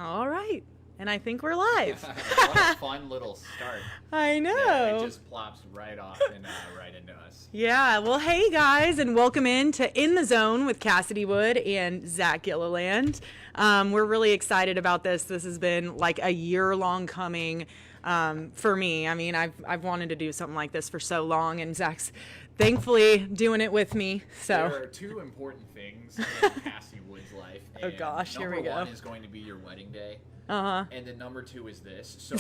All right. And I think we're live. What a fun little start. I know. Yeah, it just plops right off and right into us. Yeah. Well, hey, guys, and welcome to In the Zone with Cassidy Wood and Zach Gilleland. We're really excited about this. This has been like a year-long coming for me. I mean, I've wanted to do something like this for so long, and Zach's thankfully doing it with me. So there are two important things in Cassidy Wood's life. Oh, gosh, here we go. Number one is going to be your wedding day. Uh-huh. And then number two is this. So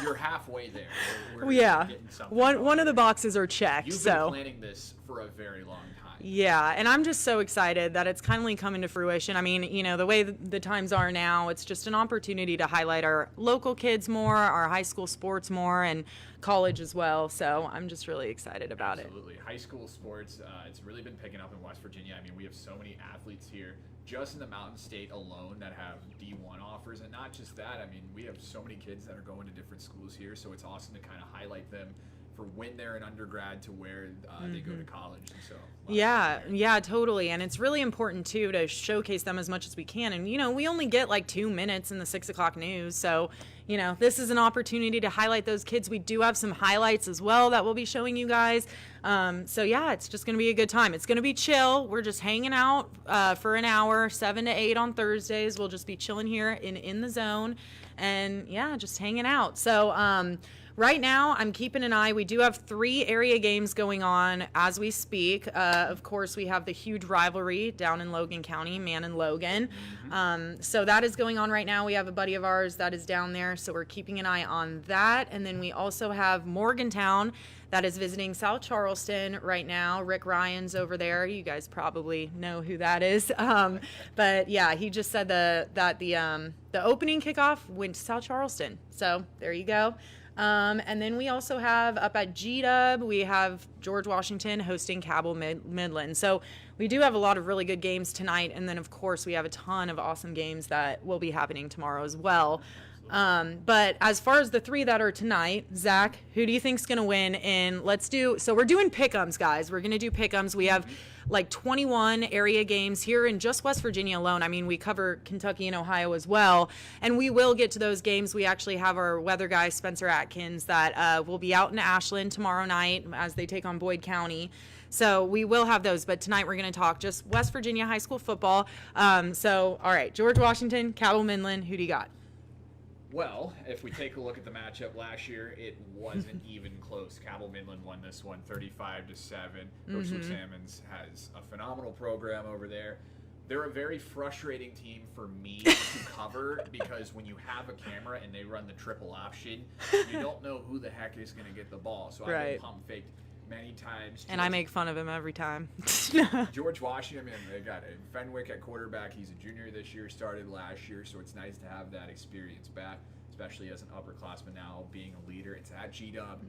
you're halfway there. We're yeah. getting something One of the boxes are checked. You've been planning this for a very long time. Yeah, and I'm just so excited that it's kindly coming to fruition. I mean, you know, the way the times are now, it's just an opportunity to highlight our local kids more, our high school sports more, and college as well. So I'm just really excited about it. Absolutely. High school sports, it's really been picking up in West Virginia. I mean, we have so many athletes here just in the Mountain State alone that have D1 offers. And not just that, I mean, we have so many kids that are going to different schools here. So it's awesome to kind of highlight them for when they're in undergrad to where they go to college. And so yeah, totally. And it's really important too to showcase them as much as we can. And you know, we only get like 2 minutes in the 6 o'clock news, so you know, this is an opportunity to highlight those kids. We do have some highlights as well that we'll be showing you guys. So yeah, it's just going to be a good time. It's going to be chill. We're just hanging out for an hour, 7 to 8 on Thursdays. We'll just be chilling here in the zone, and yeah, just hanging out. So right now, I'm keeping an eye. We do have 3 area games going on as we speak. Of course, we have the huge rivalry down in Logan County, Man and Logan. So that is going on right now. We have a buddy of ours that is down there, so we're keeping an eye on that. And then we also have Morgantown that is visiting South Charleston right now. Rick Ryan's over there. You guys probably know who that is. But yeah, he just said that the opening kickoff went to South Charleston. So there you go. And then we also have up at G-Dub, we have George Washington hosting Cabell Midland. So we do have a lot of really good games tonight. And then, of course, we have a ton of awesome games that will be happening tomorrow as well. But as far as the 3 that are tonight, Zach, who do you think's going to win? And so we're doing pick'ems, guys. We're going to do pick'ems. We have like 21 area games here in just West Virginia alone. I mean, we cover Kentucky and Ohio as well, and we will get to those games. We actually have our weather guy, Spencer Atkins, that will be out in Ashland tomorrow night as they take on Boyd County. So we will have those, but tonight we're going to talk just West Virginia high school football. So, all right, George Washington, Cabell Midland, who do you got? Well, if we take a look at the matchup last year, it wasn't even close. Cabell Midland won this one 35-7. Coach Luke Salmons has a phenomenal program over there. They're a very frustrating team for me to cover because when you have a camera and they run the triple option, you don't know who the heck is going to get the ball. So I've been pump faked many times. And I make fun of him every time. George Washington, man, they got Fenwick at quarterback. He's a junior this year, started last year, so it's nice to have that experience back, especially as an upperclassman now, being a leader. It's at G-Dub.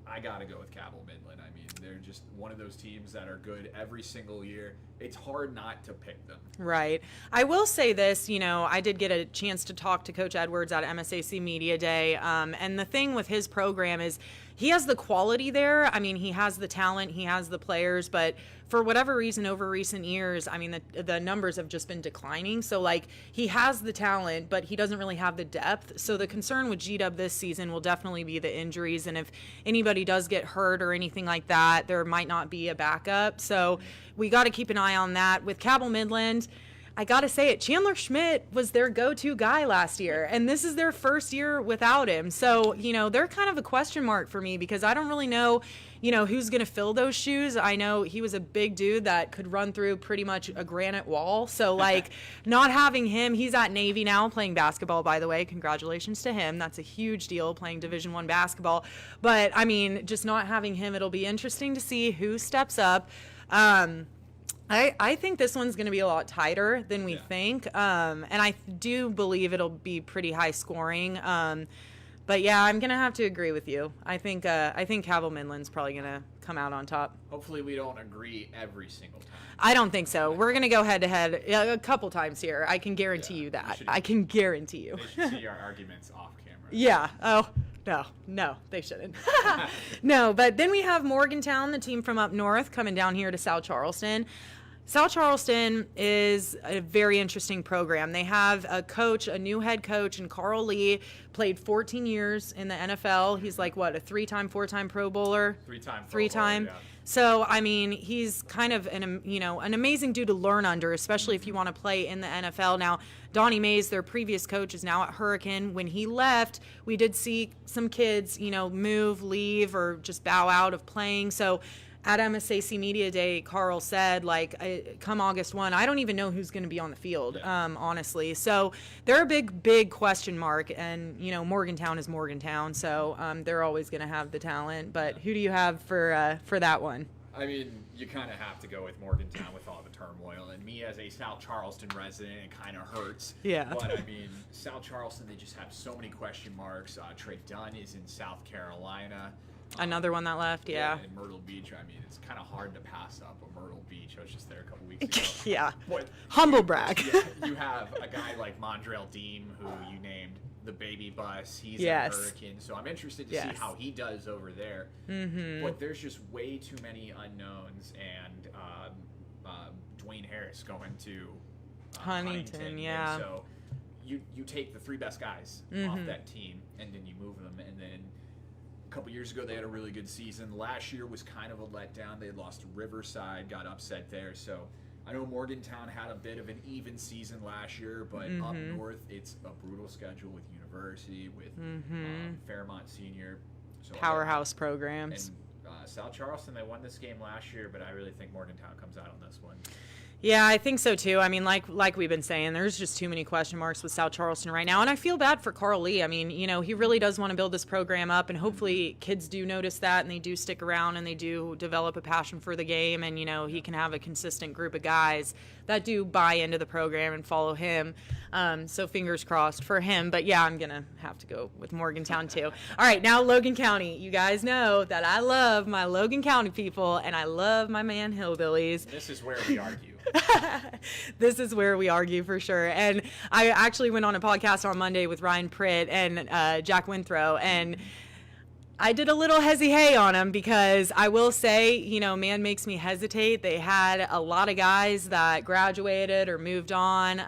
I got to go with Cabell Midland. I mean, they're just one of those teams that are good every single year. It's hard not to pick them. Right. I will say this, you know, I did get a chance to talk to Coach Edwards at MSAC Media Day, and the thing with his program is he has the quality there. I mean, he has the talent, he has the players, but for whatever reason over recent years, I mean, the numbers have just been declining. So, like, he has the talent, but he doesn't really have the depth. So the concern with G-Dub this season will definitely be the injuries, and if anybody does get hurt or anything like that, there might not be a backup. So we got to keep an eye on that. With Cabell Midland, I got to say it, Chandler Schmidt was their go-to guy last year, and this is their first year without him. So, you know, they're kind of a question mark for me because I don't really know, you know, who's going to fill those shoes. I know he was a big dude that could run through pretty much a granite wall. So, like, not having him, he's at Navy now playing basketball, by the way. Congratulations to him. That's a huge deal, playing Division I basketball. But, I mean, just not having him, it'll be interesting to see who steps up. I think this one's going to be a lot tighter than we think, and I do believe it'll be pretty high scoring. But yeah, I'm going to have to agree with you. I think Cabell Midland's probably going to come out on top. Hopefully we don't agree every single time. I don't think so. We're going to go head-to-head a couple times here. I can guarantee you that. I can guarantee you. They should see our arguments off camera. Yeah. Oh, no, they shouldn't. No, but then we have Morgantown, the team from up north, coming down here to South Charleston. South Charleston is a very interesting program. They have a new head coach, and Carl Lee played 14 years in the NFL. He's like, what, a 3-time, 4-time Pro Bowler? Three-time. Yeah. So, I mean, he's kind of an amazing dude to learn under, especially if you want to play in the NFL. Now, Donnie Mays, their previous coach, is now at Hurricane. When he left, we did see some kids, move, leave, or just bow out of playing. So, at MSAC Media Day, Carl said, come August 1, I don't even know who's going to be on the field, honestly. So they're a big question mark, and, Morgantown is Morgantown, so they're always going to have the talent. But who do you have for that one? I mean, you kind of have to go with Morgantown with all the turmoil. And me as a South Charleston resident, it kind of hurts. Yeah. But, I mean, South Charleston, they just have so many question marks. Trey Dunn is in South Carolina. Another one that left, yeah. In Myrtle Beach, I mean, it's kind of hard to pass up a Myrtle Beach. I was just there a couple weeks ago. Yeah. But humble brag. You have a guy like Mondrell Deem, who you named the baby bus. He's yes. a Hurricane. So I'm interested to yes. see how he does over there. Mm-hmm. But there's just way too many unknowns. And Dwayne Harris going to Huntington, yeah. And so you take the 3 best guys off that team, and then you move them, and then a couple years ago, they had a really good season. Last year was kind of a letdown. They had lost to Riverside, got upset there. So I know Morgantown had a bit of an even season last year, but up north, it's a brutal schedule with University, with Fairmont Senior. So powerhouse programs. And South Charleston, they won this game last year, but I really think Morgantown comes out on this one. Yeah, I think so too. I mean, like we've been saying, there's just too many question marks with South Charleston right now, and I feel bad for Carl Lee. I mean, he really does want to build this program up, and hopefully kids do notice that, and they do stick around, and they do develop a passion for the game, and he can have a consistent group of guys that do buy into the program and follow him. So fingers crossed for him. But yeah, I'm gonna have to go with Morgantown too. All right, now Logan County. You guys know that I love my Logan County people, and I love my man Hillbillies. This is where we argue. This is where we argue for sure. And I actually went on a podcast on Monday with Ryan Pritt and Jack Winthrow, and I did a little hezzy-hey on them because I will say, man makes me hesitate. They had a lot of guys that graduated or moved on,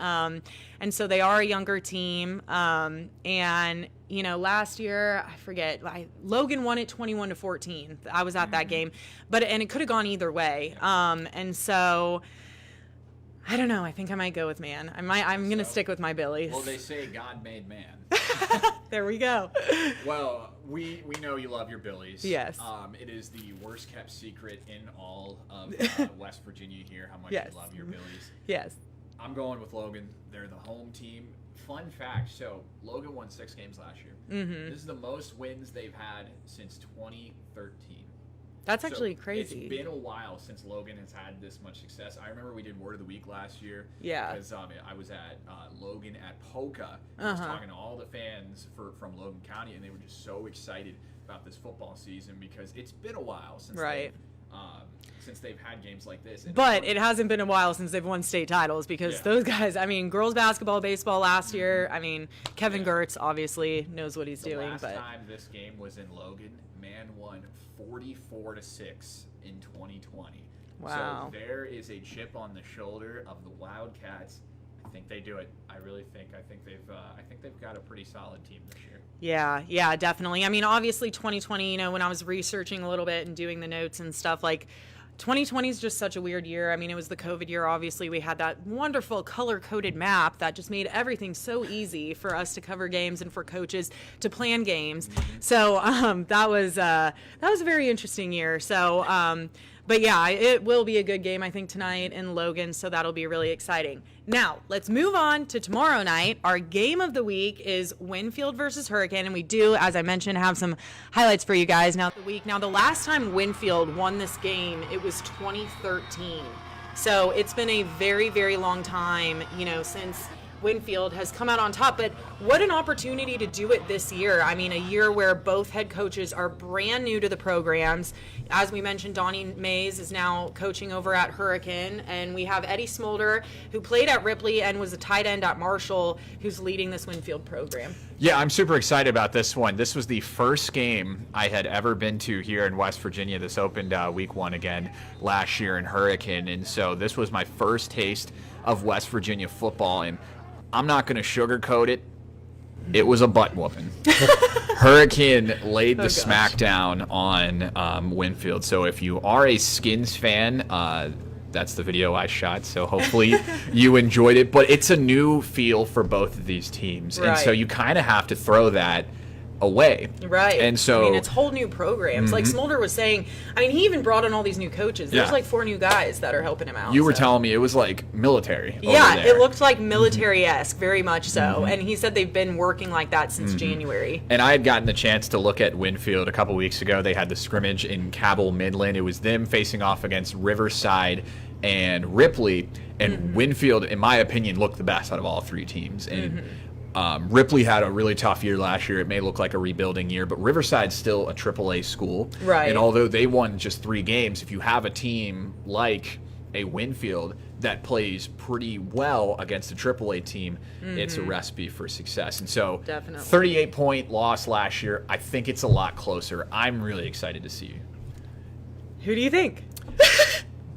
and so they are a younger team. And last year, I forget, Logan won it 21-14. I was at that game, and it could have gone either way. And so I don't know. I think I might go with man. I'm going to stick with my Billies. Well, they say God made man. There we go. Well, we know you love your Billies. Yes. It is the worst kept secret in all of West Virginia here, how much yes. you love your Billies. Yes. I'm going with Logan. They're the home team. Fun fact, so Logan won 6 games last year. Mm-hmm. This is the most wins they've had since 2013. That's actually crazy. It's been a while since Logan has had this much success. I remember we did Word of the Week last year. Yeah. Because I was at Logan at Pocola. I was talking to all the fans from Logan County, and they were just so excited about this football season because it's been a while since they've had games like this. But it hasn't been a while since they've won state titles because those guys, girls basketball, baseball last year, Kevin Gertz obviously knows what he's doing. The last time this game was in Logan, man won 44-6 in 2020. Wow. So there is a chip on the shoulder of the Wildcats. I think they do it. I think they've got a pretty solid team this year. Yeah, definitely. Obviously 2020, when I was researching a little bit and doing the notes and stuff, 2020 is just such a weird year. It was the COVID year. Obviously, we had that wonderful color-coded map that just made everything so easy for us to cover games and for coaches to plan games. So that was a very interesting year. So, but yeah, it will be a good game, I think, tonight in Logan. So that'll be really exciting. Now, let's move on to tomorrow night. Our game of the week is Winfield versus Hurricane, and we do, as I mentioned, have some highlights for you guys. Now, the last time Winfield won this game, it was 2013. So it's been a very, very long time, since Winfield has come out on top, but what an opportunity to do it this year. I mean, a year where both head coaches are brand new to the programs. As we mentioned, Donnie Mays is now coaching over at Hurricane, and we have Eddie Smolder, who played at Ripley and was a tight end at Marshall, who's leading this Winfield program. Yeah, I'm super excited about this one. This was the first game I had ever been to here in West Virginia. This opened week 1 again last year in Hurricane, and so this was my first taste of West Virginia football, and I'm not going to sugarcoat it. It was a butt whooping. Hurricane laid the smackdown on Winfield. So if you are a Skins fan, that's the video I shot. So hopefully you enjoyed it. But it's a new feel for both of these teams. Right. And so you kind of have to throw that away. Right. And so, I mean, it's whole new programs. Like Smolder was saying, I mean, he even brought in all these new coaches. There's like 4 new guys that are helping him out. You were telling me it was like military. Yeah, over there. it looked like military-esque, very much so. And he said they've been working like that since January. And I had gotten the chance to look at Winfield a couple weeks ago. They had the scrimmage in Cabell, Midland. It was them facing off against Riverside and Ripley. And Winfield, in my opinion, looked the best out of all 3 teams. And Ripley had a really tough year last year. It may look like a rebuilding year, but Riverside's still a AAA school. Right. And although they won just 3 games, if you have a team like a Winfield that plays pretty well against a AAA team, it's a recipe for success. And so, Definitely. 38-point loss last year. I think it's a lot closer. I'm really excited to see. Who do you think?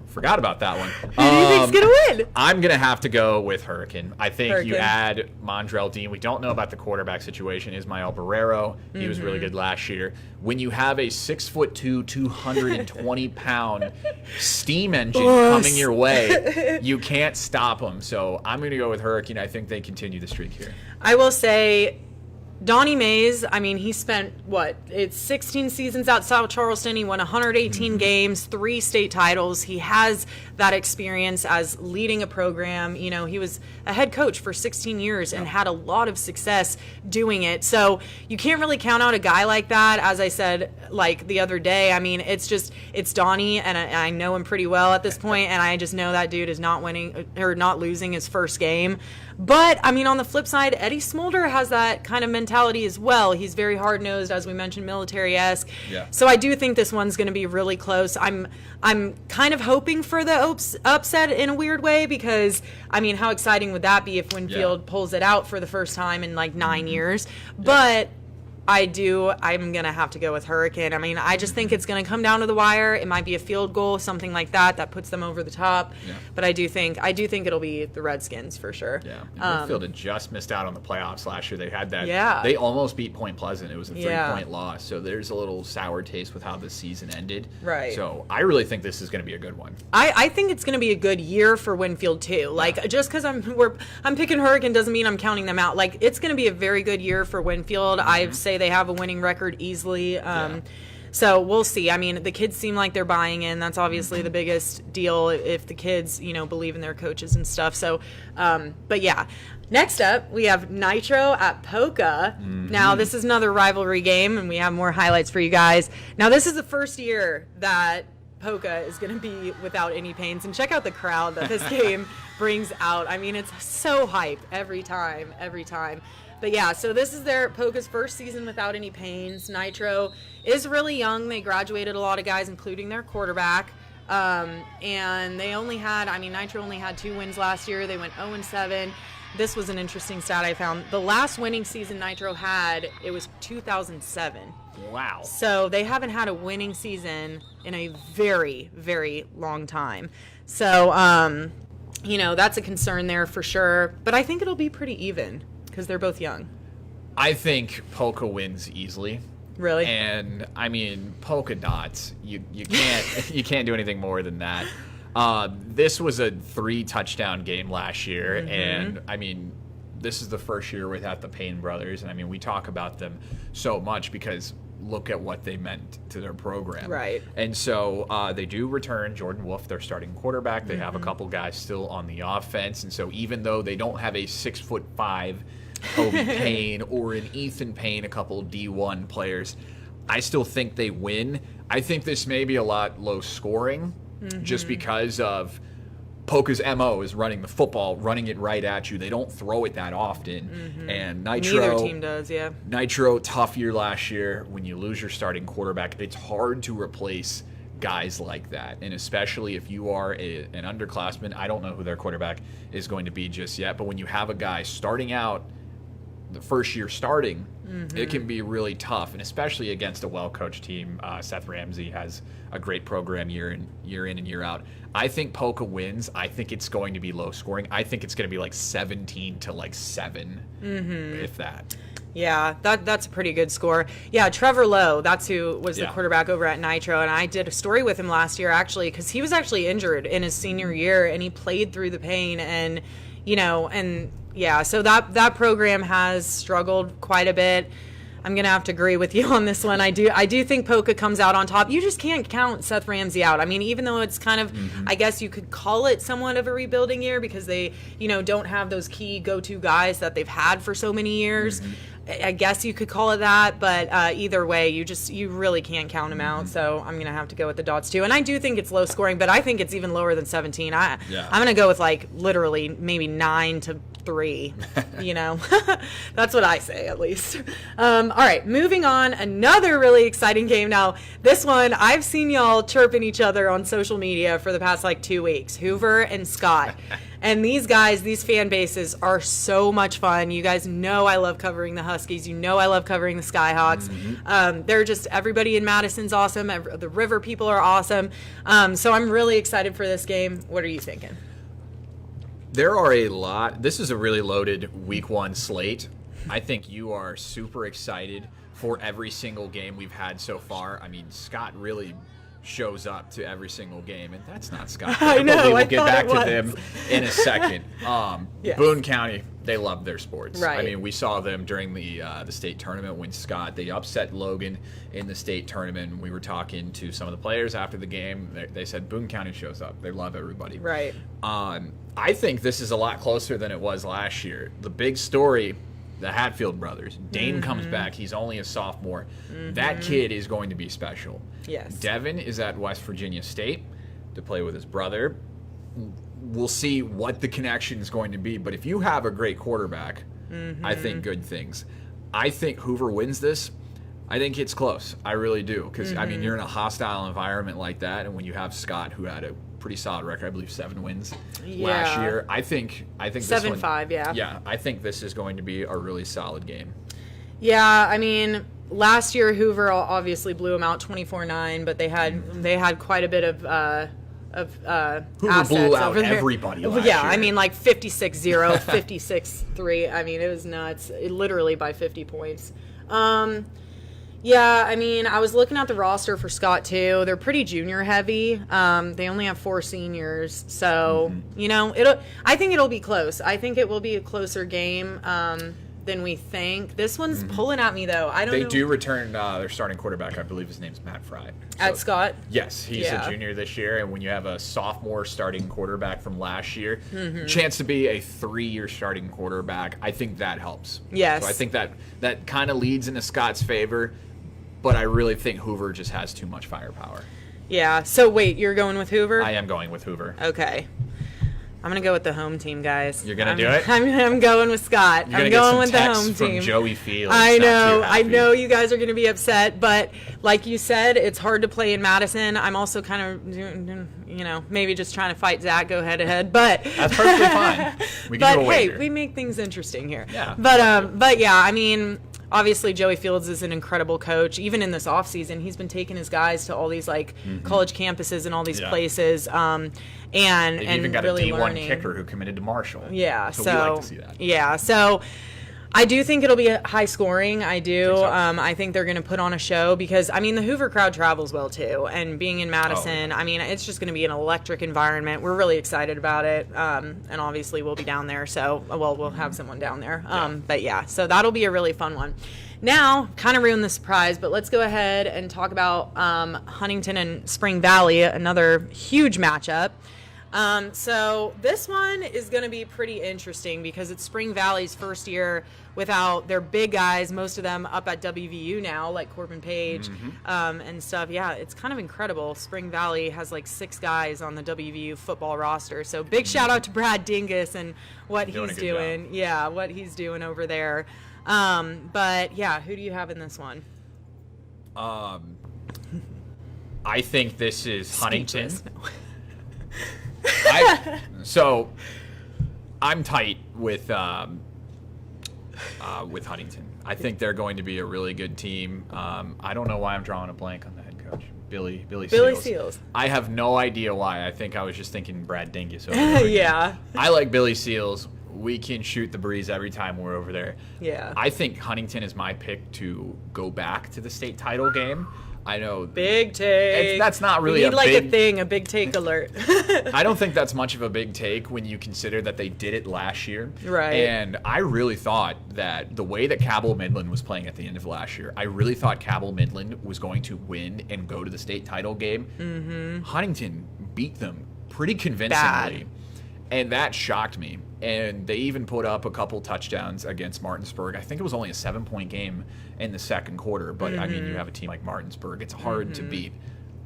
Forgot about that one. Who do you think's going to win? I'm going to have to go with Hurricane. I think Hurricane. you add Mondrell Dean. We don't know about the quarterback situation. Ismael Barrero, he was really good last year. When you have a 6'2", 220-pound steam engine coming your way, you can't stop them. So I'm going to go with Hurricane. I think they continue the streak here. I will say, Donnie Mays, I mean, he spent, it's 16 seasons out South Charleston. He won 118 games, 3 state titles. He has that experience as leading a program. You know, he was a head coach for 16 years and had a lot of success doing it. So you can't really count out a guy like that. As I said, like the other day, I mean, it's Donnie, and I know him pretty well at this point, and I just know that dude is not winning or not losing his first game. But, I mean, on the flip side, Eddie Smolder has that kind of mentality as well. He's very hard-nosed, as we mentioned, military-esque. Yeah. So I do think this one's going to be really close. I'm kind of hoping for the upset in a weird way because, I mean, how exciting would that be if Winfield pulls it out for the first time in, like, 9 years? But I'm going to have to go with Hurricane. I mean, I just think it's going to come down to the wire. It might be a field goal, something like that puts them over the top. Yeah. But I do think it'll be the Redskins for sure. Yeah. And Winfield had just missed out on the playoffs last year. They had that. Yeah. They almost beat Point Pleasant. It was a 3-point loss. So there's a little sour taste with how the season ended. Right. So I really think this is going to be a good one. I think it's going to be a good year for Winfield too. Like just because I'm picking Hurricane doesn't mean I'm counting them out. Like it's going to be a very good year for Winfield. I say they have a winning record easily. So we'll see. I mean, the kids seem like they're buying in. That's obviously the biggest deal if the kids, believe in their coaches and stuff. So, but yeah. Next up, we have Nitro at Pocola. Now, this is another rivalry game, and we have more highlights for you guys. Now, this is the first year that Pocola is going to be without any pains. And check out the crowd that this game brings out. I mean, it's so hype every time. But yeah, so this is Pocola's first season without any pains. Nitro is really young. They graduated a lot of guys, including their quarterback. And Nitro only had 2 wins last year. They went 0-7. This was an interesting stat I found. The last winning season Nitro had, it was 2007. Wow. So they haven't had a winning season in a very, very long time. So, that's a concern there for sure. But I think it'll be pretty even because they're both young. I think Pocola wins easily. Really? And I mean, polka dots. You can't do anything more than that. This was a 3-touchdown game last year, and I mean, this is the first year without the Payne brothers, and I mean, we talk about them so much because look at what they meant to their program. Right. And so they do return Jordan Wolf, their starting quarterback. They have a couple guys still on the offense, and so even though they don't have a 6'5" Kobe Payne or an Ethan Payne, a couple D1 players, I still think they win. I think this may be a lot low scoring just because of Poca's MO is running the football, running it right at you. They don't throw it that often. And Nitro, Neither team does, yeah. Nitro, tough year last year. When you lose your starting quarterback, it's hard to replace guys like that. And especially if you are an underclassman, I don't know who their quarterback is going to be just yet, but when you have a guy starting out, the first year starting, it can be really tough, and especially against a well-coached team. Seth Ramsey has a great program year in and year out. I think Poca wins. I think it's going to be low scoring. I think it's going to be like 17 to like 7, if that. Yeah, that's a pretty good score. Yeah, Trevor Lowe, that's who was the quarterback over at Nitro, and I did a story with him last year, actually, because he was actually injured in his senior year, and he played through the pain, and, yeah, so that program has struggled quite a bit. I'm going to have to agree with you on this one. I do think Poca comes out on top. You just can't count Seth Ramsey out. I mean, even though it's kind of, I guess you could call it somewhat of a rebuilding year because they, don't have those key go-to guys that they've had for so many years. I guess you could call it that, but either way, you really can't count them out. So I'm going to have to go with the Dots too. And I do think it's low scoring, but I think it's even lower than 17. I'm going to go with like literally maybe 9-3. That's what I say, at least. All right, moving on. Another really exciting game. Now, this one, I've seen y'all chirping each other on social media for the past like 2 weeks. Hoover and Scott. And these guys, these fan bases are so much fun. You guys know I love covering the Huskies. You know I love covering the Skyhawks. They're just, everybody in Madison's awesome. The River people are awesome. So I'm really excited for this game. What are you thinking? There are a lot. This is a really loaded week 1 slate. I think you are super excited for every single game we've had so far. I mean, Scott really shows up to every single game, and that's not Scott. I know. We'll get back to them in a second. Yes. Boone County, they love their sports. Right. I mean, we saw them during the state tournament when they upset Logan in the state tournament. We were talking to some of the players after the game. They said Boone County shows up. They love everybody. Right. I think this is a lot closer than it was last year. The big story, the Hatfield brothers. Dane comes back. He's only a sophomore. That kid is going to be special. Yes. Devin is at West Virginia State to play with his brother. We'll see what the connection is going to be. But if you have a great quarterback, I think good things. I think Hoover wins this. I think it's close. I really do. Because, I mean, you're in a hostile environment like that. And when you have Scott, who had a pretty solid record, I believe 7 wins last year. I think 7-5, yeah. Yeah, I think this is going to be a really solid game. Yeah, I mean, last year Hoover obviously blew them out 24-9, but they had quite a bit of Hoover assets blew out over there. everybody last year. I mean, like 56-0, 56-3. I mean, it was nuts. Literally by 50 points. Yeah, I mean, I was looking at the roster for Scott, too. They're pretty junior heavy. They only have 4 seniors. So, I think it'll be close. I think it will be a closer game than we think. This one's pulling at me, though. I don't know. They do return their starting quarterback. I believe his name's Matt Fry. At Scott? Yes, he's a junior this year. And when you have a sophomore starting quarterback from last year, chance to be a 3-year starting quarterback, I think that helps. Yes. So I think that kind of leads into Scott's favor. But I really think Hoover just has too much firepower. Yeah. So, wait, you're going with Hoover? I am going with Hoover. Okay. I'm going to go with the home team, guys. You're going to do it? I'm going with Scott. I'm going with the from home team. Joey Fields. I know you guys are going to be upset, but like you said, it's hard to play in Madison. I'm also kind of, maybe just trying to fight Zach, go head to head, but that's perfectly fine. We can do a wager. Hey, we make things interesting here. Yeah. But yeah, I mean, obviously, Joey Fields is an incredible coach. Even in this offseason, he's been taking his guys to all these college campuses and all these places, and even got really a D1 learning. kicker who committed to Marshall. Yeah, so we like to see that. Yeah, so I do think it'll be high scoring. I do. So. I think they're going to put on a show because, I mean, the Hoover crowd travels well, too. And being in Madison, I mean, it's just going to be an electric environment. We're really excited about it. And obviously, we'll be down there. So, we'll have someone down there. But, yeah, so that'll be a really fun one. Now, kind of ruined the surprise, but let's go ahead and talk about Huntington and Spring Valley, another huge matchup. So this one is going to be pretty interesting because it's Spring Valley's first year without their big guys, most of them up at WVU now, like Corbin Page and stuff. Yeah, it's kind of incredible. Spring Valley has like 6 guys on the WVU football roster. So big shout out to Brad Dingus and what he's doing. Yeah, what he's doing over there. But yeah, who do you have in this one? I think this is Huntington. So I'm tight with Huntington. I think they're going to be a really good team. I don't know why I'm drawing a blank on the head coach, Billy Seals. I have no idea why. I think I was just thinking Brad Dingus over there. Yeah. I like Billy Seals. We can shoot the breeze every time we're over there. Yeah. I think Huntington is my pick to go back to the state title game. I know. Big take. That's not really a big take alert. I don't think that's much of a big take when you consider that they did it last year. Right. And I really thought that the way that Cabell Midland was playing at the end of last year, I really thought Cabell Midland was going to win and go to the state title game. Mm-hmm. Huntington beat them pretty convincingly. And that shocked me. And they even put up a couple touchdowns against Martinsburg. I think it was only a 7-point game in the second quarter. But, I mean, you have a team like Martinsburg. It's hard to beat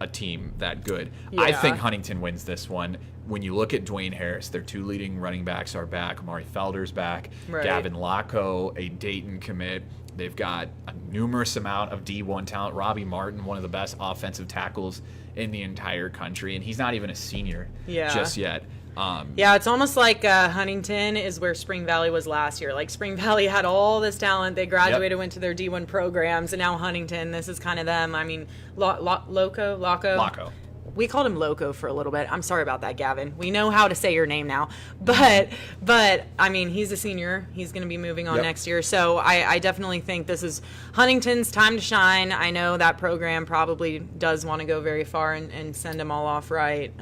a team that good. Yeah. I think Huntington wins this one. When you look at Dwayne Harris, their 2 leading running backs are back. Amari Felder's back. Right. Gavin Lacko, a Dayton commit. They've got a numerous amount of D1 talent. Robbie Martin, one of the best offensive tackles in the entire country. And he's not even a senior just yet. Yeah, it's almost like Huntington is where Spring Valley was last year. Like, Spring Valley had all this talent. They graduated, went to their D1 programs, and now Huntington, this is kind of them. I mean, Lacko. We called him Loco for a little bit. I'm sorry about that, Gavin. We know how to say your name now. But I mean, he's a senior. He's going to be moving on next year. So I definitely think this is Huntington's time to shine. I know that program probably does want to go very far and send them all off right.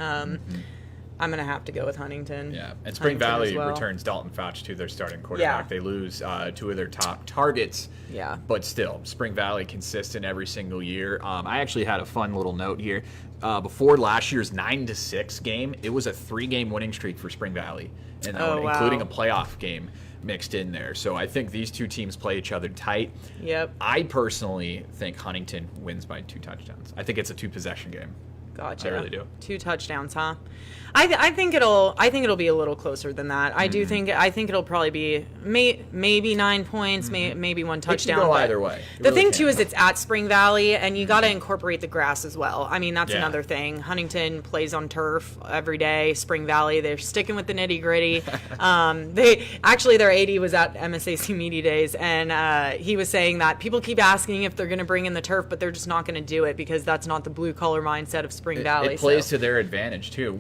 I'm going to have to go with Huntington. Yeah, and Spring Valley returns Dalton Fouch to their starting quarterback. Yeah. They lose 2 of their top targets. Yeah. But still, Spring Valley consistent every single year. I actually had a fun little note here. Before last year's 9-6 game, it was a 3-game winning streak for Spring Valley, and including a playoff game mixed in there. So I think these 2 teams play each other tight. Yep. I personally think Huntington wins by 2 touchdowns. I think it's a 2-possession game. Gotcha. I really do. 2 touchdowns, huh? I think it'll be a little closer than that. I think it'll probably be maybe 9 points, maybe 1 touchdown. It can go either way. The thing too is it's at Spring Valley, and you got to incorporate the grass as well. I mean, that's another thing. Huntington plays on turf every day. Spring Valley, they're sticking with the nitty gritty. Their AD was at MSAC Media Days, and he was saying that people keep asking if they're going to bring in the turf, but they're just not going to do it because that's not the blue collar mindset of Spring Valley. It plays to their advantage too.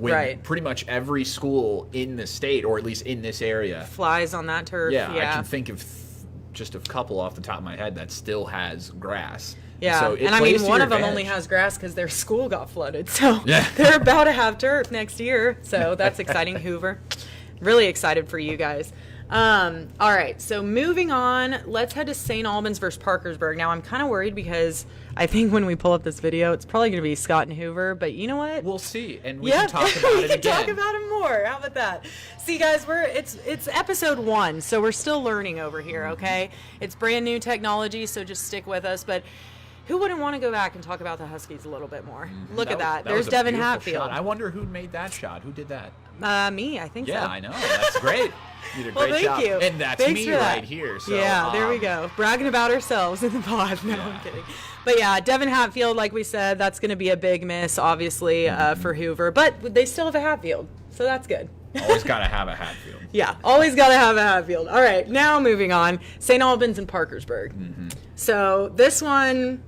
Pretty much every school in the state, or at least in this area, flies on that turf. Yeah. I can think of just a couple off the top of my head that still has grass. Yeah, so and I mean, one of them only has grass because their school got flooded. So they're about to have turf next year. So that's exciting, Hoover. Really excited for you guys. All right, so moving on, let's head to St. Albans versus Parkersburg. Now, I'm kind of worried because I think when we pull up this video, it's probably going to be Scott and Hoover, but you know what? We'll see, and we can talk about it again. We can talk about it more. How about that? See, guys, it's episode 1, so we're still learning over here, okay? It's brand new technology, so just stick with us, but who wouldn't want to go back and talk about the Huskies a little bit more? Look at that. There's Devin Hatfield. Shot. I wonder who made that shot. Who did that? Me, I think so. Yeah, I know. That's great. You did a great job. Thank you. And that's Thanks me right here. So, yeah, there we go. Bragging about ourselves in the pod. No, I'm kidding. But yeah, Devin Hatfield, like we said, that's going to be a big miss, obviously, for Hoover. But they still have a Hatfield, so that's good. Always got to have a Hatfield. Yeah, always got to have a Hatfield. All right, now moving on. St. Albans and Parkersburg. So this one,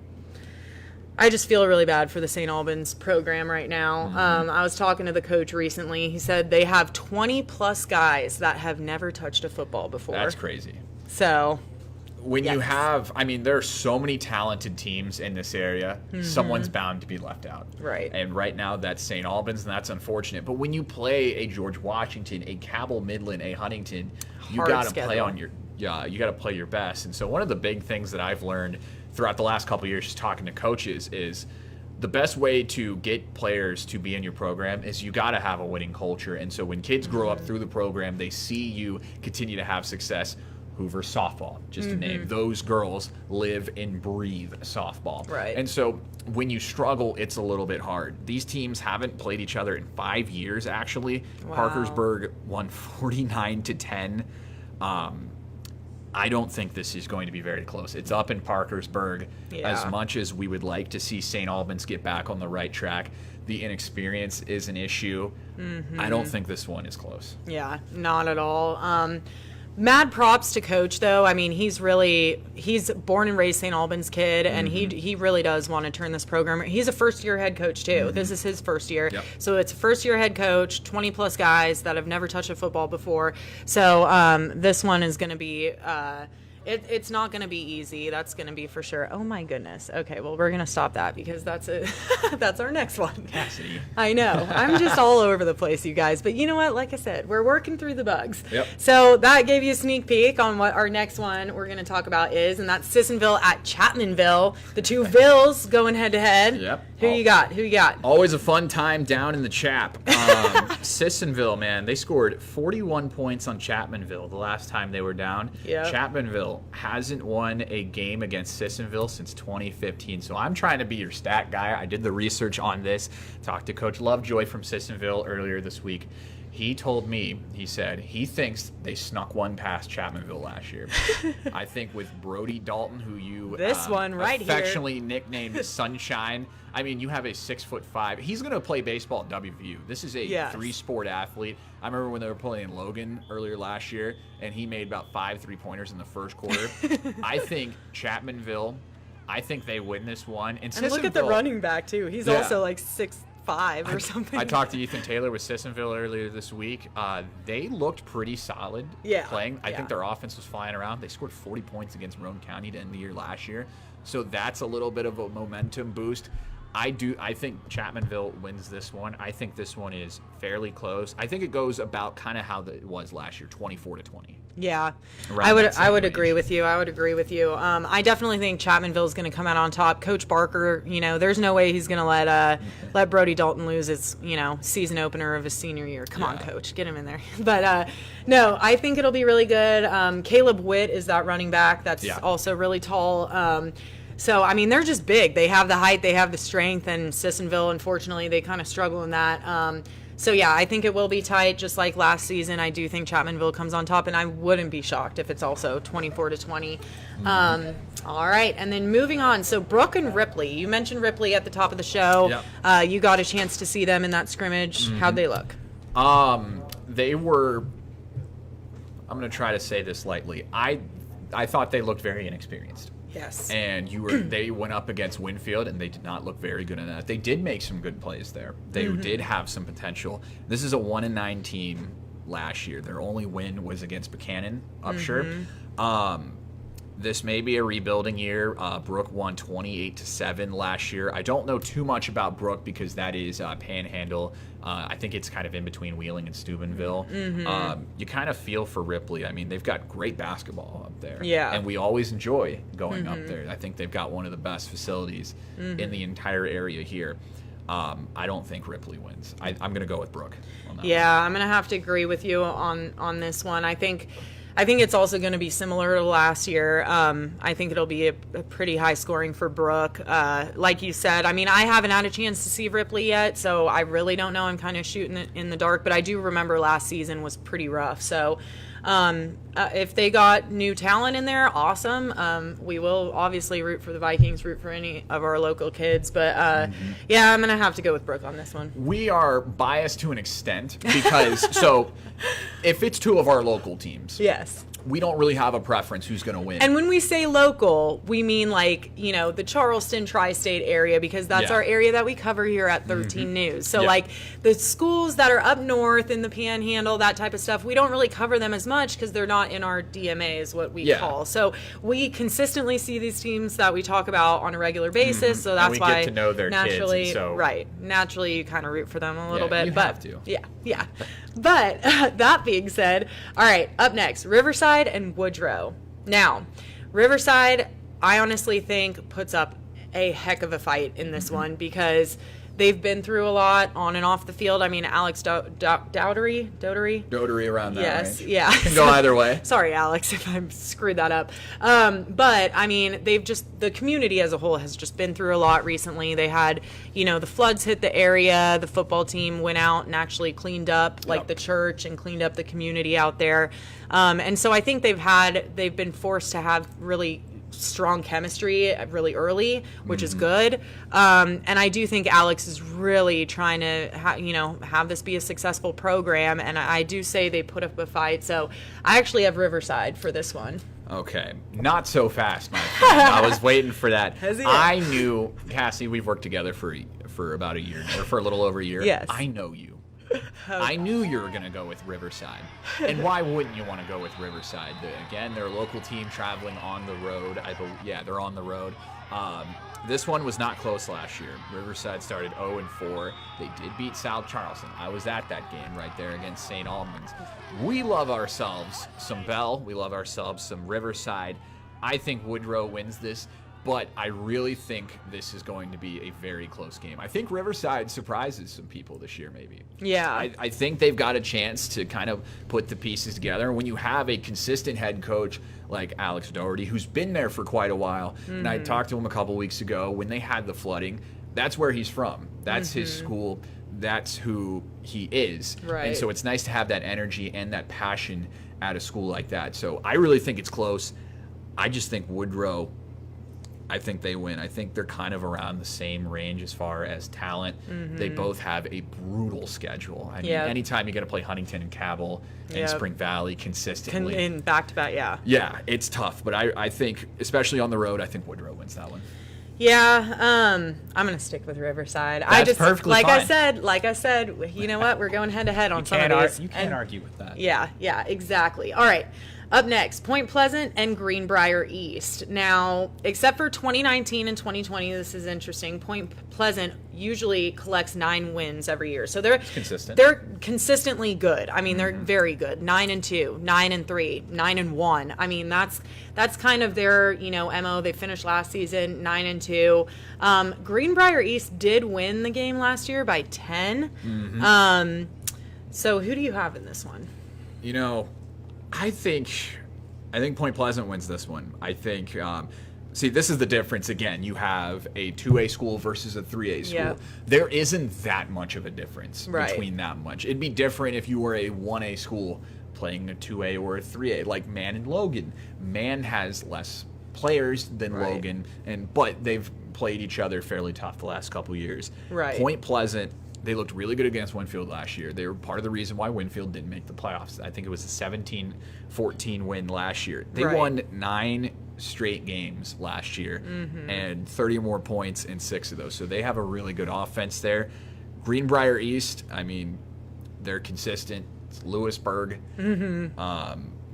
I just feel really bad for the St. Albans program right now. I was talking to the coach recently. He said they have 20-plus guys that have never touched a football before. That's crazy. So when you have, I mean, there are so many talented teams in this area, someone's bound to be left out. Right. And right now that's St. Albans, and that's unfortunate. But when you play a George Washington, a Cabell Midland, a Huntington, you got to play on your you got to play your best. And so one of the big things that I've learned throughout the last couple of years just talking to coaches is the best way to get players to be in your program is you got to have a winning culture. And so when kids grow up through the program, they see you continue to have success. Hoover softball, just to name. Those girls live and breathe softball. Right. And so when you struggle, it's a little bit hard. These teams haven't played each other in 5 years, actually. Wow. Parkersburg won 49-10. I don't think this is going to be very close. It's up in Parkersburg. Yeah. As much as we would like to see St. Albans get back on the right track, the inexperience is an issue. I don't think this one is close. Yeah, not at all. Mad props to Coach, though. I mean, he's born and raised St. Albans kid, and he really does want to turn this program. He's a first-year head coach, too. This is his first year. Yep. So it's a first-year head coach, 20-plus guys that have never touched a football before. So this one is going to be it's not going to be easy. That's going to be for sure. Oh, my goodness. Okay, well, we're going to stop that because that's it. That's our next one. Cassidy. I know. I'm just all over the place, you guys. But you know what? Like I said, we're working through the bugs. Yep. So that gave you a sneak peek on what our next one we're going to talk about is, and that's Sissonville at Chapmanville. The two Villes going head-to-head. Yep. Who you got? Always a fun time down in the Chap. Sissonville, man, they scored 41 points on Chapmanville the last time they were down. Yep. Chapmanville hasn't won a game against Sissonville since 2015. So I'm trying to be your stat guy. I did the research on this. Talked to Coach Lovejoy from Sissonville earlier this week. He told me, he said, he thinks they snuck one past Chapmanville last year. I think with Brody Dalton, who you one right affectionately nicknamed Sunshine. I mean, you have a 6'5". He's going to play baseball at WVU. This is a three-sport athlete. I remember when they were playing Logan earlier last year, and he made about 5 3-pointers in the first quarter. I think Chapmanville, I think they win this one. And look at the running back, too. He's also like 6'5" or something. I talked to Ethan Taylor with Sissonville earlier this week. They looked pretty solid playing. I think their offense was flying around. They scored 40 points against Roane County to end the year last year. So that's a little bit of a momentum boost. I think Chapmanville wins this one. I think this one is fairly close. I think it goes about kind of how it was last year, 24-20. Yeah, I would agree with you. I definitely think Chapmanville is going to come out on top. Coach Barker, there's no way he's going to let Brody Dalton lose his, season opener of his senior year. Come on, Coach, get him in there. But no, I think it'll be really good. Caleb Witt is that running back that's also really tall. So, I mean, they're just big. They have the height, they have the strength, and Sissonville, unfortunately, they kind of struggle in that. So, yeah, I think it will be tight, just like last season. I do think Chapmanville comes on top, and I wouldn't be shocked if it's also 24-20. All right, and then moving on. So, Brooke and Ripley. You mentioned Ripley at the top of the show. Yep. You got a chance to see them in that scrimmage. How'd they look? They were, I'm going to try to say this lightly. I thought they looked very inexperienced. Yes. And they went up against Winfield, and they did not look very good in that. They did make some good plays there. They did have some potential. This is a 1-9 team last year. Their only win was against Buchanan, Upshur. This may be a rebuilding year. Brooke won 28-7 last year. I don't know too much about Brooke because that is Panhandle. I think it's kind of in between Wheeling and Steubenville. You kind of feel for Ripley. I mean, they've got great basketball up there. Yeah. And we always enjoy going up there. I think they've got one of the best facilities in the entire area here. I don't think Ripley wins. I'm going to go with Brooke on that one. I'm going to have to agree with you on this one. I think it's also going to be similar to last year. I think it'll be a pretty high scoring for Brooke. Like you said, I mean, I haven't had a chance to see Ripley yet, so I really don't know. I'm kind of shooting it in the dark, but I do remember last season was pretty rough. So if they got new talent in there, awesome. We will obviously root for the Vikings, root for any of our local kids. But, I'm going to have to go with Brooke on this one. We are biased to an extent because, if it's two of our local teams. Yes. We don't really have a preference who's going to win. And when we say local, we mean like, the Charleston tri-state area because that's our area that we cover here at 13 News. So like the schools that are up north in the Panhandle, that type of stuff, we don't really cover them as much because they're not in our DMA is what we call. So we consistently see these teams that we talk about on a regular basis. So that's why get to know their naturally, kids. So. Right. Naturally, you kind of root for them a little bit. You have to. Yeah. But that being said, all right, up next, Riverside and Woodrow. Now, Riverside, I honestly think puts up a heck of a fight in this one because they've been through a lot on and off the field. I mean, Alex Dougherty around that yes, range. yeah. Can go either way. Sorry, Alex, if I screwed that up. But I mean, the community as a whole has just been through a lot recently. They had, the floods hit the area. The football team went out and actually cleaned up the church and cleaned up the community out there. And so I think they've been forced to have really strong chemistry really early, which is good. And I do think Alex is really trying to have this be a successful program, and I do say they put up a fight. So I actually have Riverside for this one. Okay, not so fast, my friend. I was waiting for that. I knew, Cassie, we've worked together for about a year, or for a little over a year. Yes. I know you. I knew you were going to go with Riverside. And why wouldn't you want to go with Riverside? Again, they're a local team traveling on the road. They're on the road. This one was not close last year. Riverside started 0-4. They did beat South Charleston. I was at that game right there against St. Albans. We love ourselves some Bell. We love ourselves some Riverside. I think Woodrow wins this. But I really think this is going to be a very close game. I think Riverside surprises some people this year, maybe. Yeah. I think they've got a chance to kind of put the pieces together. When you have a consistent head coach like Alex Dougherty, who's been there for quite a while, and I talked to him a couple weeks ago when they had the flooding, that's where he's from. That's his school. That's who he is. Right. And so it's nice to have that energy and that passion at a school like that. So I really think it's close. I just think Woodrow, I think they win. I think they're kind of around the same range as far as talent. They both have a brutal schedule. I mean, anytime you got to play Huntington and Cabell and Spring Valley consistently. In back-to-back, yeah. Yeah, it's tough. But I think, especially on the road, I think Woodrow wins that one. Yeah, I'm going to stick with Riverside. That's perfectly fine. Like I said, you know what? We're going head-to-head on some of these. You can't argue with that. Yeah, exactly. All right. Up next, Point Pleasant and Greenbrier East. Now, except for 2019 and 2020, this is interesting. Point Pleasant usually collects 9 wins every year, so they're consistent. They're consistently good. I mean, they're very good. 9-2, 9-3, 9-1. I mean, that's kind of their MO. They finished last season 9-2. Greenbrier East did win the game last year by 10. So who do you have in this one? I think Point Pleasant wins this one. I think, see, this is the difference. Again, you have a 2A school versus a 3A school. Yep. There isn't that much of a difference between that much. It'd be different if you were a 1A school playing a 2A or a 3A, like Man and Logan. Man has less players than Logan, but they've played each other fairly tough the last couple years. Right. Point Pleasant, they looked really good against Winfield last year. They were part of the reason why Winfield didn't make the playoffs. I think it was a 17-14 win last year. They won 9 straight games last year and 30 more points in 6 of those. So they have a really good offense there. Greenbrier East, I mean, they're consistent. It's Lewisburg.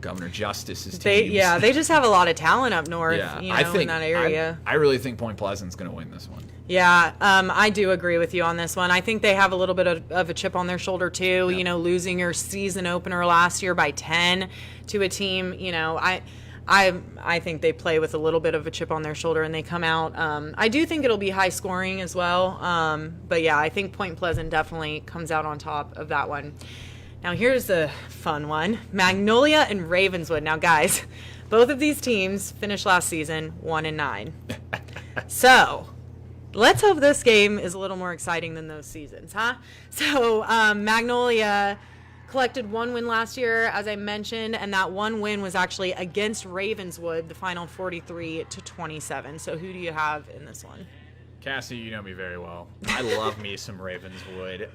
Governor Justice's teams. They just have a lot of talent up north, in that area. I really think Point Pleasant's going to win this one. Yeah, I do agree with you on this one. I think they have a little bit of a chip on their shoulder too. Yep. Losing your season opener last year by 10 to a team. I think they play with a little bit of a chip on their shoulder and they come out. I do think it'll be high scoring as well. But yeah, I think Point Pleasant definitely comes out on top of that one. Now here's the fun one: Magnolia and Ravenswood. Now guys, both of these teams finished last season 1-9. So let's hope this game is a little more exciting than those seasons, huh? So Magnolia collected 1 win last year, as I mentioned, and that 1 win was actually against Ravenswood, the final 43-27. So who do you have in this one? Cassie, you know me very well. I love me some Ravenswood.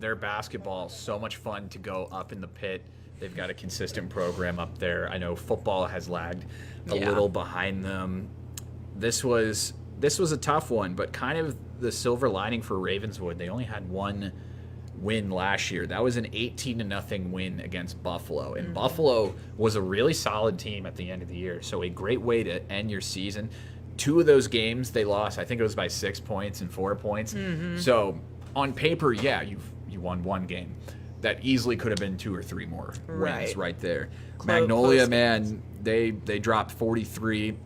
Their basketball, so much fun to go up in the pit. They've got a consistent program up there. I know football has lagged a little behind them. This was a tough one, but kind of the silver lining for Ravenswood. They only had 1 win last year. That was an 18-0 win against Buffalo. And Buffalo was a really solid team at the end of the year. So a great way to end your season. 2 of those games they lost. I think it was by 6 points and 4 points. So on paper, you won 1 game. That easily could have been 2 or 3 more wins right there. Magnolia, man, they dropped 43.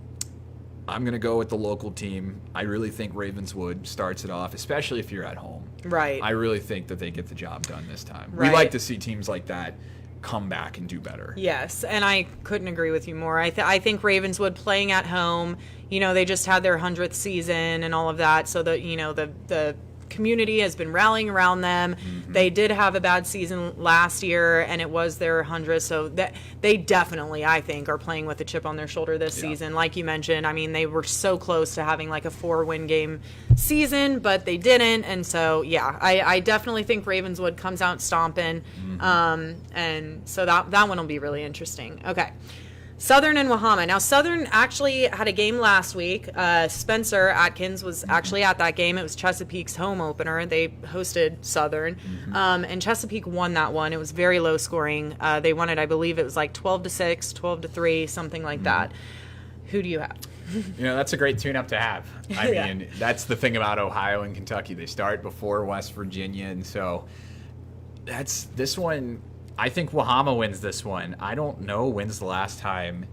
I'm going to go with the local team. I really think Ravenswood starts it off, especially if you're at home. Right. I really think that they get the job done this time. Right. We like to see teams like that come back and do better. Yes, and I couldn't agree with you more. I think Ravenswood playing at home, they just had their 100th season and all of that, so that, the community has been rallying around them. Mm-hmm. They did have a bad season last year, and it was their 100th, so that they definitely, I think, are playing with a chip on their shoulder this season. Like you mentioned, I mean, they were so close to having like a 4-win game season, but they didn't, and so, yeah, I definitely think Ravenswood comes out stomping, and so that one will be really interesting. Okay. Southern and Wahama. Now, Southern actually had a game last week. Spencer Atkins was actually at that game. It was Chesapeake's home opener. They hosted Southern, and Chesapeake won that one. It was very low scoring. They won it, I believe it was like 12-6, 12-3, something like that. Who do you have? That's a great tune-up to have. I mean, that's the thing about Ohio and Kentucky. They start before West Virginia, and so this one. I think Wahama wins this one. I don't know when's the last time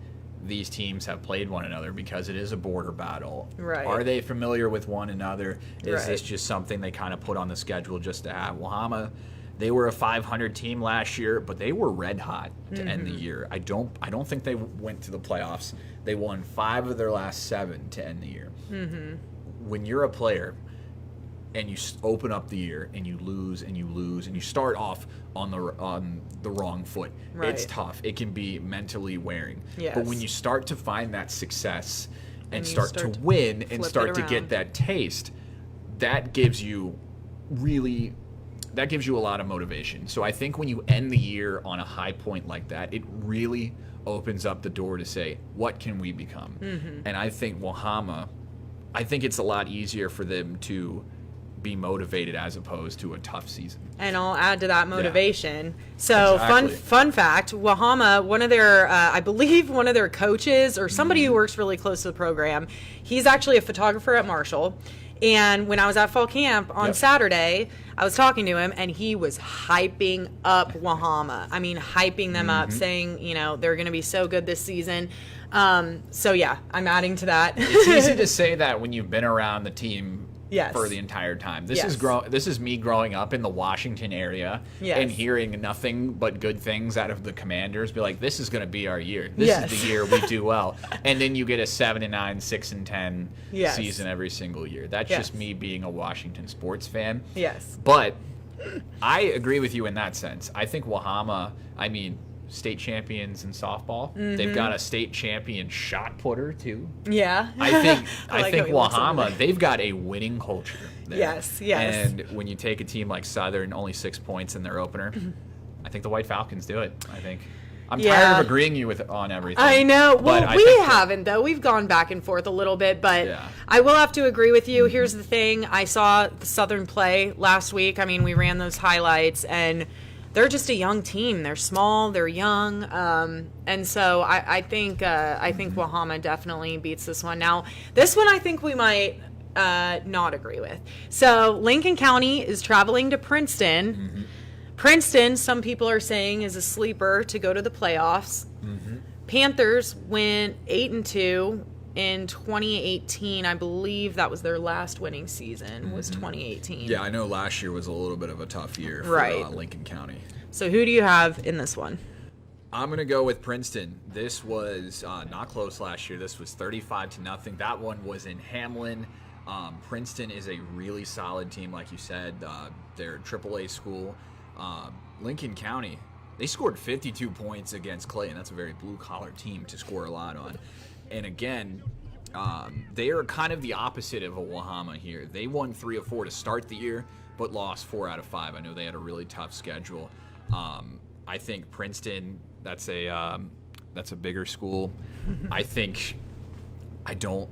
these teams have played one another because it is a border battle. Right. Are they familiar with one another? Is this just something they kind of put on the schedule just to have? Wahama, they were a 500 team last year, but they were red hot to end the year. I don't think they went to the playoffs. They won 5 of their last 7 to end the year. When you're a player and you open up the year and you lose and you start off on the wrong foot, it's tough. It can be mentally wearing. Yes. But when you start to find that success and start to win and start to get that taste, that gives you a lot of motivation. So I think when you end the year on a high point like that, it really opens up the door to say, what can we become? And I think Wahama, it's a lot easier for them to be motivated as opposed to a tough season. And I'll add to that motivation. Yeah. So exactly. fun fact, Wahama, one of their coaches or somebody who works really close to the program, he's actually a photographer at Marshall. And when I was at fall camp on Saturday, I was talking to him, and he was hyping up Wahama. I mean, hyping them up, saying, they're going to be so good this season. So, yeah, I'm adding to that. It's easy to say that when you've been around the team for the entire time. This is me growing up in the Washington area and hearing nothing but good things out of the Commanders. Be like, this is going to be our year. This is the year we do well. And then you get a 7-9, 6-10 season every single year. That's just me being a Washington sports fan. Yes. But I agree with you in that sense. I think Wahama, state champions in softball. They've got a state champion shot putter too. Yeah. I think Wahama, they've got a winning culture there. Yes. And when you take a team like Southern, only 6 points in their opener, I think the White Falcons do it. I'm tired of agreeing on everything. I know. Well, we haven't, though. We've gone back and forth a little bit, but I will have to agree with you. Here's the thing. I saw the Southern play last week. We ran those highlights, and they're just a young team. They're small. They're young, and so I think Wahama definitely beats this one. Now, this one I think we might not agree with. So Lincoln County is traveling to Princeton. Princeton, some people are saying, is a sleeper to go to the playoffs. Panthers went 8-2 in 2018. I believe that was their last winning season, was 2018. Yeah, I know last year was a little bit of a tough year for Lincoln County. So who do you have in this one? I'm going to go with Princeton. This was not close last year. This was 35-0. That one was in Hamlin. Princeton is a really solid team, like you said. They're a AAA school. Lincoln County, they scored 52 points against Clay, and that's a very blue-collar team to score a lot on. And again, they are kind of the opposite of a Wahama here. They won 3 of 4 to start the year, but lost 4 out of 5. I know they had a really tough schedule. I think Princeton, that's a bigger school. I don't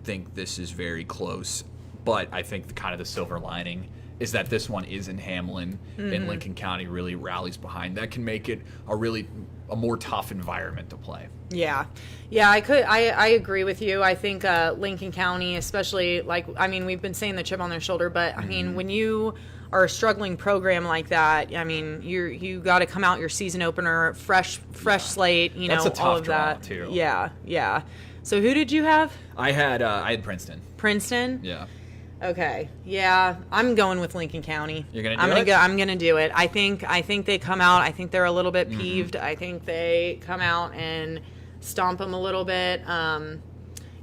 think this is very close, but I think the silver lining is that this one is in Hamlin, and Lincoln County really rallies behind. That can make it a more tough environment to play. Yeah, I agree with you. I think Lincoln County, especially, we've been saying the chip on their shoulder, but when you are a struggling program like that, you got to come out your season opener fresh slate. That's a tough all of draw that too. Yeah. So who did you have? I had Princeton. Princeton? Yeah. Okay. Yeah, I'm going with Lincoln County. You're gonna do it? I'm gonna do it. I think they come out. I think they're a little bit peeved. I think they come out and stomp them a little bit.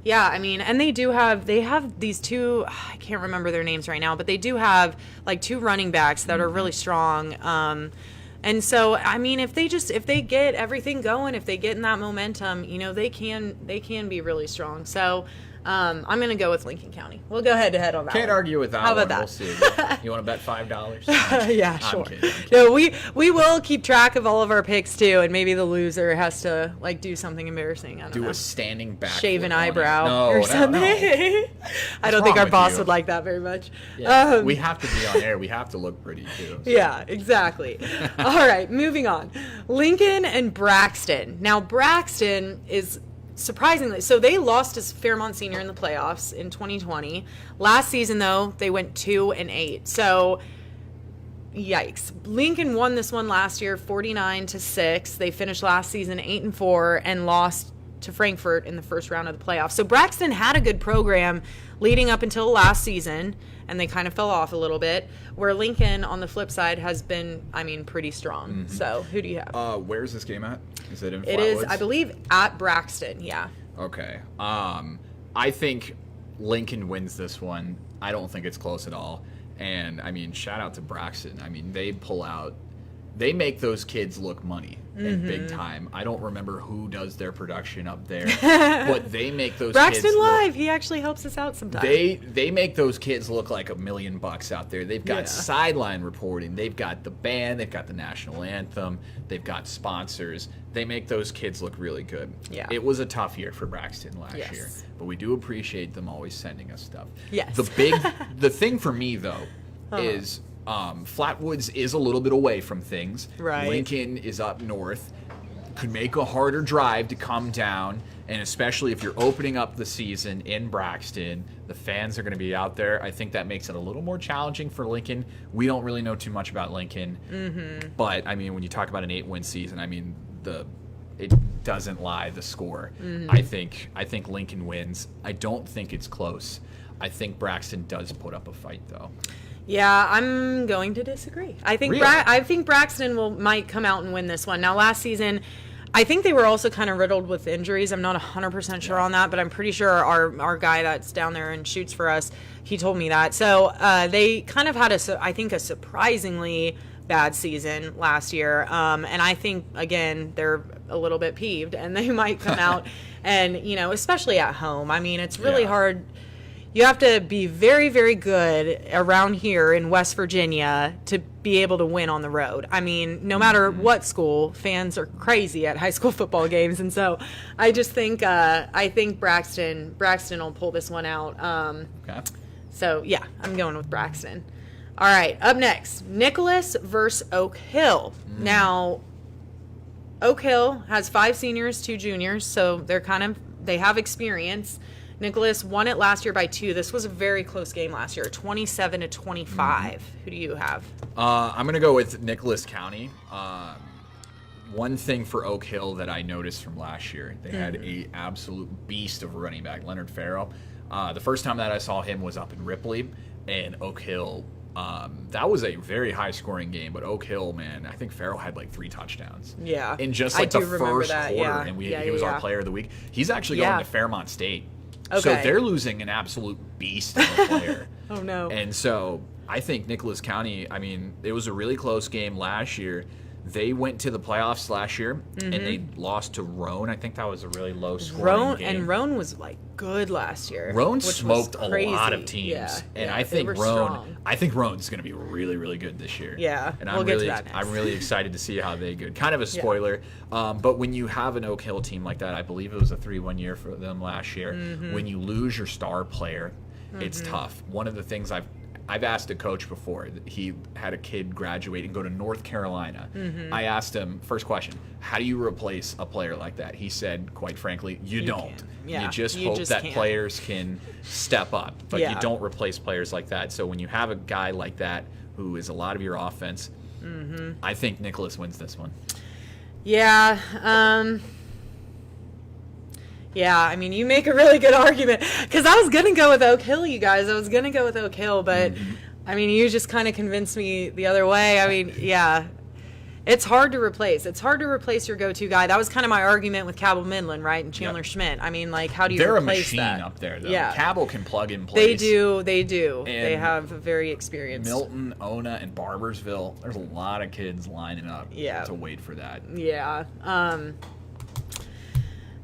Yeah, I mean, and they have these two, I can't remember their names right now, but they do have like two running backs that are really strong. And so, I mean, if they get everything going, if they get in that momentum, you know, they can be really strong. So, I'm going to go with Lincoln County. We'll go head to head on that. Can't argue with that. How about one. that? We'll see. You want to bet $5? Yeah, I'm sure. kidding. No, we will keep track of all of our picks too, and maybe the loser has to like do something embarrassing. I don't know. Do a standing back. Shave an eyebrow or something. No. I don't think our with boss you? would like that very much. Yeah, we have to be on air. We have to look pretty too. So. Yeah, exactly. All right, moving on. Lincoln and Braxton. Now, Braxton is surprisingly, so they lost to Fairmont Senior in the playoffs in 2020. Last season, though, they went 2-8. So, yikes. Lincoln won this one last year, 49-6. They finished last season 8-4 and lost to Frankfurt in the first round of the playoffs. So Braxton had a good program leading up until last season, and they kind of fell off a little bit, where Lincoln, on the flip side, has been, I mean, pretty strong. So who do you have? Where's this game at? Is it in Flatwoods? It is, I believe, at Braxton, yeah. Okay. I think Lincoln wins this one. I don't think it's close at all. And, I mean, shout out to Braxton. I mean, they make those kids look money in big time. I don't remember who does their production up there, but they make those Braxton kids Live, he actually helps us out sometimes. They make those kids look like $1 million out there. They've got sideline reporting. They've got the band. They've got the national anthem. They've got sponsors. They make those kids look really good. Yeah. It was a tough year for Braxton last Yes. year, but we do appreciate them always sending us stuff. Yes. The thing for me though is Flatwoods is a little bit away from things. Right. Lincoln is up north. Could make a harder drive to come down, and especially if you're opening up the season in Braxton, the fans are going to be out there. I think that makes it a little more challenging for Lincoln. We don't really know too much about Lincoln, but I mean, when you talk about an 8-win season, I mean it doesn't lie, the score. I think Lincoln wins. I don't think it's close. I think Braxton does put up a fight though. Yeah, I'm going to disagree. I think Really? I think Braxton might come out and win this one. Now, last season, I think they were also kind of riddled with injuries. I'm not 100% sure on that, but I'm pretty sure our guy that's down there and shoots for us, he told me that. So they kind of had a surprisingly bad season last year, and I think again they're a little bit peeved, and they might come out and especially at home. I mean, it's really hard. You have to be very, very good around here in West Virginia to be able to win on the road. I mean, no matter what school, fans are crazy at high school football games, and so I just think Braxton will pull this one out. Okay. So yeah, I'm going with Braxton. All right, up next, Nicholas versus Oak Hill. Now, Oak Hill has 5 seniors, 2 juniors, so they have experience. Nicholas won it last year by 2. This was a very close game last year, 27-25. Who do you have? I'm going to go with Nicholas County. One thing for Oak Hill that I noticed from last year, they had a absolute beast of a running back, Leonard Farrell. The first time that I saw him was up in Ripley, and Oak Hill, that was a very high-scoring game, but Oak Hill, man, I think Farrell had like 3 touchdowns. Yeah. In just like the first quarter, and he was our yeah. player of the week. He's actually going to Fairmont State. Okay. So they're losing an absolute beast of a player. Oh, no. And so I think Nicholas County, I mean, it was a really close game last year. They went to the playoffs last year, and they lost to Roan. I think that was a really low-scoring game. And Roan was, good last year. Roan which smoked was a lot of crazy. teams. Yeah, and yeah, I think they were strong. Roan's going to be really, really good this year. Yeah, and we'll get to that next. I'm really excited to see how they go. Kind of a spoiler, but when you have an Oak Hill team like that, I believe it was a 3-1 year for them last year. When you lose your star player, it's tough. One of the things I've asked a coach before. He had a kid graduate and go to North Carolina. I asked him, first question, how do you replace a player like that? He said, quite frankly, you don't. Yeah, you just hope that can't. players can step up, but Yeah. you don't replace players like that. So when you have a guy like that who is a lot of your offense, I think Nicholas wins this one. Yeah. Yeah, I mean, you make a really good argument. Because I was going to go with Oak Hill, you guys. I was going to go with Oak Hill, but, I mean, you just kind of convinced me the other way. I mean, yeah. It's hard to replace. It's hard to replace your go-to guy. That was kind of my argument with Cabell Midland, right, and Chandler Schmidt. I mean, like, how do you replace that? They're a machine up there, though. Yeah. Cabell can plug in place. They do. And they have a very experienced. Milton, Ona, and Barbersville, there's a lot of kids lining up to wait for that. Yeah. I'm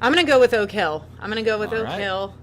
going to go with Oak Hill. Hill.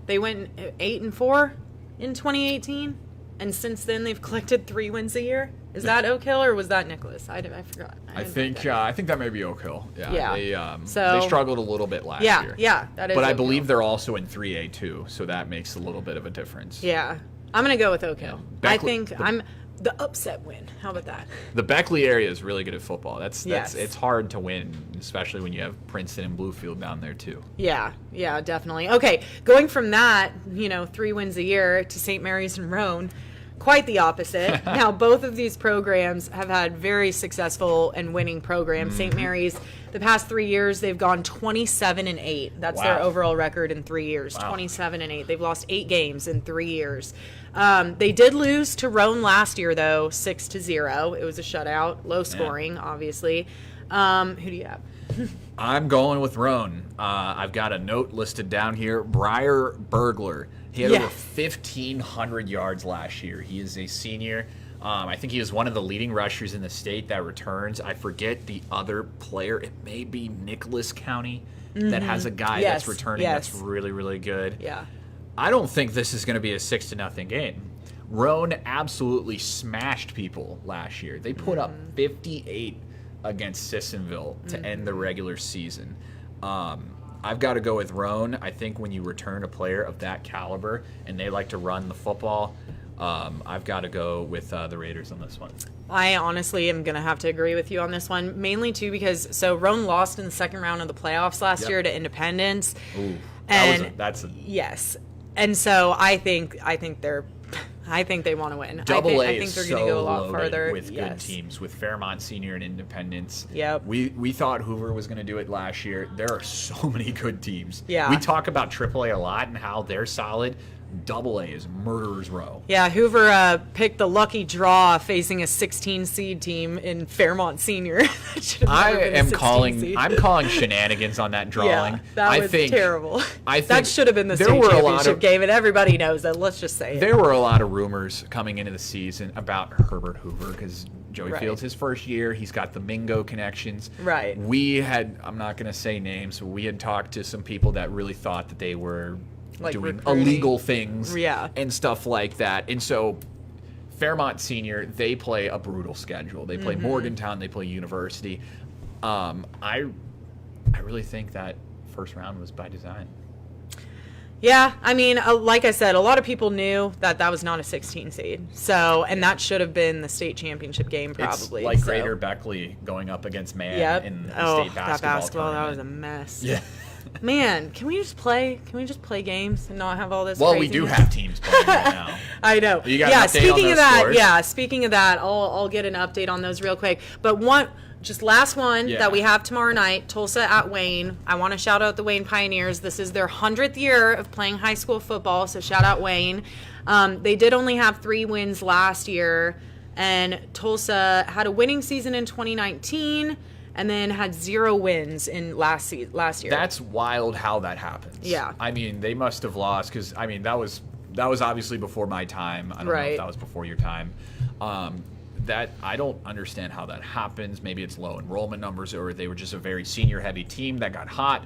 They went 8-4 in 2018, and since then they've collected 3 wins a year. Is that Oak Hill or was that Nicholas? I forgot. I think that may be Oak Hill. Yeah. They struggled a little bit last year. Yeah, that is. But I Oak believe Hill. they're also in 3A too, so that makes a little bit of a difference. Yeah, I'm gonna go with Oak Hill. I think I'm the upset win. How about that? The Beckley area is really good at football. That's Yes. It's hard to win, especially when you have Princeton and Bluefield down there too. Yeah, definitely. Okay, going from that, 3 wins a year to St. Mary's and Roan. Quite the opposite. Now, both of these programs have had very successful and winning programs. St. Mary's, the past 3 years, they've gone 27-8. That's their overall record in 3 years. 27-8. They've lost 8 games in 3 years. They did lose to Roan last year, though, 6-0. It was a shutout, low scoring, obviously. Who do you have? I'm going with Roan. I've got a note listed down here. Briar Burglar. He had over 1,500 yards last year. He is a senior. I think he is one of the leading rushers in the state that returns. I forget the other player. It may be Nicholas County that has a guy that's returning that's really, really good. Yeah. I don't think this is going to be a 6-0 game. Roan absolutely smashed people last year. They put up 58 against Sissonville to end the regular season. I've got to go with Roan. I think when you return a player of that caliber and they like to run the football, I've got to go with the Raiders on this one. I honestly am going to have to agree with you on this one, mainly too because Roan lost in the second round of the playoffs last year to Independence. Ooh, yes. And so I think they want to win. I think they're going to go a lot further with good teams, with Fairmont Senior and Independence. Yep. We thought Hoover was going to do it last year. There are so many good teams. Yeah. We talk about AAA a lot and how they're solid. AA is murderer's row. Yeah, Hoover picked the lucky draw facing a 16 seed team in Fairmont Senior. I'm calling shenanigans on that drawing. Yeah, that was terrible. I think that should have been the state championship game, and everybody knows that. Let's just say there were a lot of rumors coming into the season about Herbert Hoover because Joey Fields his first year. He's got the Mingo connections. Right. I'm not going to say names, but we had talked to some people that really thought that they were doing recruiting. Illegal things and stuff like that. And so Fairmont Senior, they play a brutal schedule. They play Morgantown, they play University. I really think that first round was by design. Yeah, I mean, like I said, a lot of people knew that was not a 16 seed. So, and that should have been the state championship game probably. It's like Greater Beckley going up against Man in the state basketball that was a mess. Yeah. Man, can we just play games and not have all this? Well, we do have teams playing right now. I know. You got an update on those scores? Speaking of that, I'll get an update on those real quick. But last one that we have tomorrow night, Tulsa at Wayne. I want to shout out the Wayne Pioneers. This is their 100th year of playing high school football, so shout out Wayne. They did only have 3 wins last year, and Tulsa had a winning season in 2019 and then had 0 wins in last year. That's wild how that happens. Yeah. I mean, they must have lost because, I mean, that was obviously before my time. I don't know if that was before your time. That I don't understand how that happens. Maybe it's low enrollment numbers, or they were just a very senior-heavy team that got hot.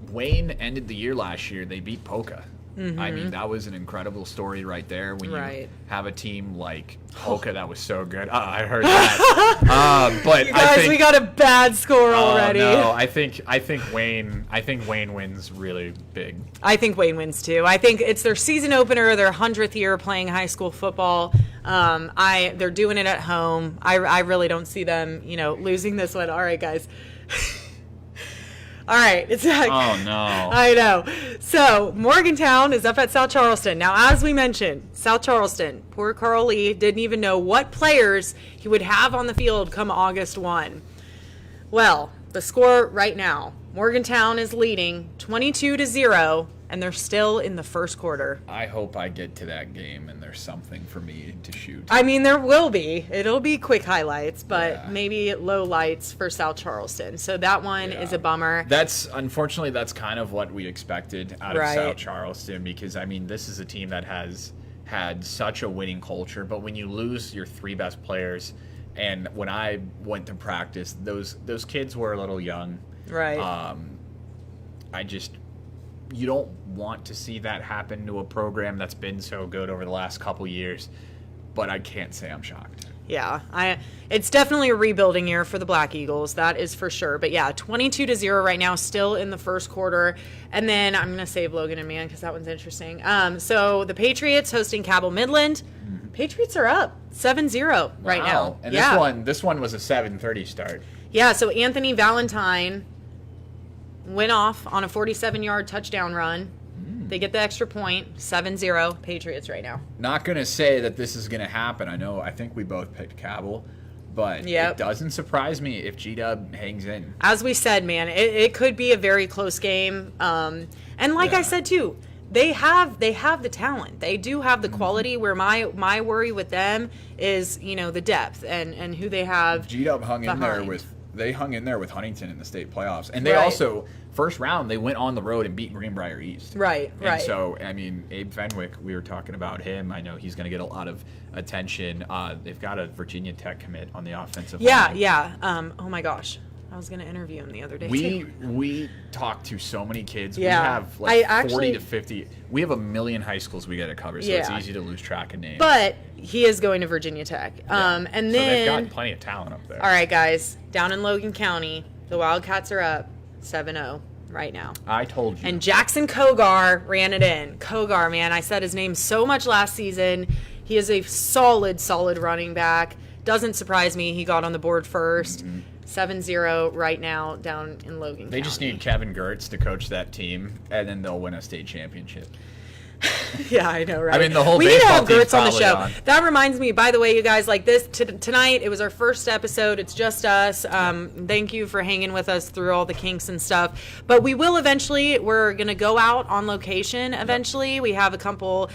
Wayne ended the year last year. They beat Pocola. I mean, that was an incredible story right there. When you have a team like Pocola that was so good. I heard that. But you guys, we got a bad score already. No, I think Wayne wins really big. I think Wayne wins too. I think it's their season opener, their 100th year playing high school football. They're doing it at home. I really don't see them, losing this one. All right, guys. All right, it's back. Oh, no. I know. So, Morgantown is up at South Charleston. Now, as we mentioned, South Charleston, poor Carl Lee didn't even know what players he would have on the field come August 1. Well, the score right now, Morgantown is leading 22-0, and they're still in the first quarter. I hope I get to that game and there's something for me to shoot. I mean, there will be. It'll be quick highlights, but Yeah. maybe low lights for South Charleston. So that one is a bummer. Unfortunately, that's kind of what we expected out of Right. South Charleston, because, I mean, this is a team that has had such a winning culture, but when you lose your 3 best players, and when I went to practice, those kids were a little young. Right. You don't want to see that happen to a program that's been so good over the last couple years, but I can't say I'm shocked. Yeah, it's definitely a rebuilding year for the Black Eagles, that is for sure. But yeah, 22-0 right now, still in the first quarter. And then I'm gonna save Logan and Man because that one's interesting. So the Patriots hosting Cabell Midland. Patriots are up 7-0 right now. And yeah. this one was a 7:30 start. Yeah, so Anthony Valentine went off on a 47-yard touchdown run. They get the extra point, 7-0 Patriots right now. Not going to say that this is going to happen. I think we both picked Cabell, but it doesn't surprise me if G-Dub hangs in. As we said, man, it could be a very close game. And like I said, too, they have the talent. They do have the quality, where my worry with them is, the depth and who they have. G-Dub hung in there with Huntington in the state playoffs. And they also, first round, they went on the road and beat Greenbrier East. Right. And so, I mean, Abe Fenwick, we were talking about him. I know he's going to get a lot of attention. They've got a Virginia Tech commit on the offensive line. Yeah. Oh, my gosh. I was going to interview him the other day, too. We talk to so many kids. Yeah. We have 40 to 50. We have a million high schools we got to cover, so it's easy to lose track of names. But he is going to Virginia Tech. And then, they've got plenty of talent up there. All right, guys. Down in Logan County, the Wildcats are up 7-0 right now. I told you. And Jackson Kogar ran it in. Kogar, man, I said his name so much last season. He is a solid running back. Doesn't surprise me. He got on the board first. 7-0 right now down in Logan County. They just need Kevin Gertz to coach that team, and then they'll win a state championship. Yeah, I know, right? I mean, the whole we need to baseball have team's Gertz on the probably show. on. That reminds me, by the way, you guys, like this tonight, it was our first episode. It's just us. Thank you for hanging with us through all the kinks and stuff. But we will eventually, we're going to go out on location eventually. We have a couple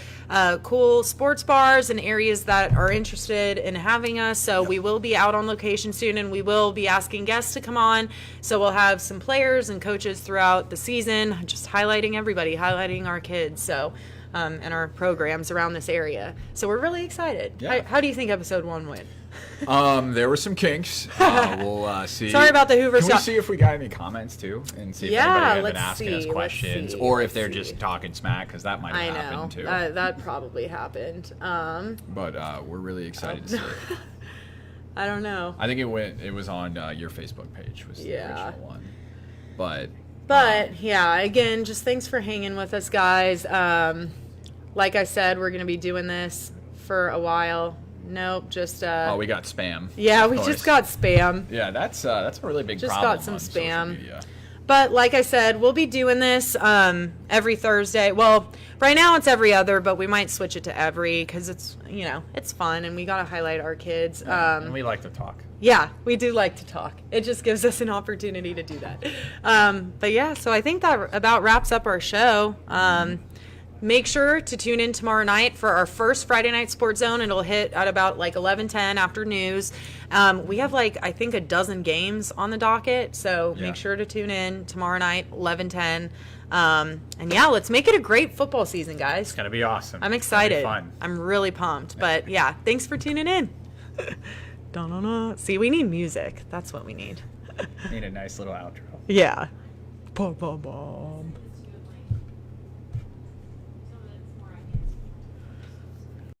cool sports bars and areas that are interested in having us. So we will be out on location soon, and we will be asking guests to come on. So we'll have some players and coaches throughout the season, just highlighting everybody, highlighting our kids. So. And our programs around this area. So we're really excited. Yeah. How do you think episode 1 went? There were some kinks. We'll see. Sorry about the Hoover Can we stuff. see if we got any comments, too? And see if anybody had been asking us questions. Or if they're just talking smack, because that might have happened, too. That probably happened. But we're really excited to see it. I don't know. I think it was on your Facebook page was the original one. But yeah, again, just thanks for hanging with us, guys. Like I said, we're going to be doing this for a while. Nope, just we got spam. Yeah, we just got spam. Yeah, that's a really big just problem. Just got some on social spam. media. But like I said, we'll be doing this every Thursday. Well, right now it's every other, but we might switch it to every because it's it's fun and we got to highlight our kids. And we like to talk. Yeah, we do like to talk. It just gives us an opportunity to do that. But yeah, so I think that about wraps up our show. Make sure to tune in tomorrow night for our first Friday Night Sports Zone. It'll hit at about 11:10 after news. We have I think a dozen games on the docket, so make sure to tune in tomorrow night, 11:10. And yeah, let's make it a great football season, guys. It's gonna be awesome. I'm excited. It's gonna be fun. I'm really pumped. But yeah, thanks for tuning in. See, we need music. That's what we need. Need a nice little outro. Yeah. Bum, bum, bum.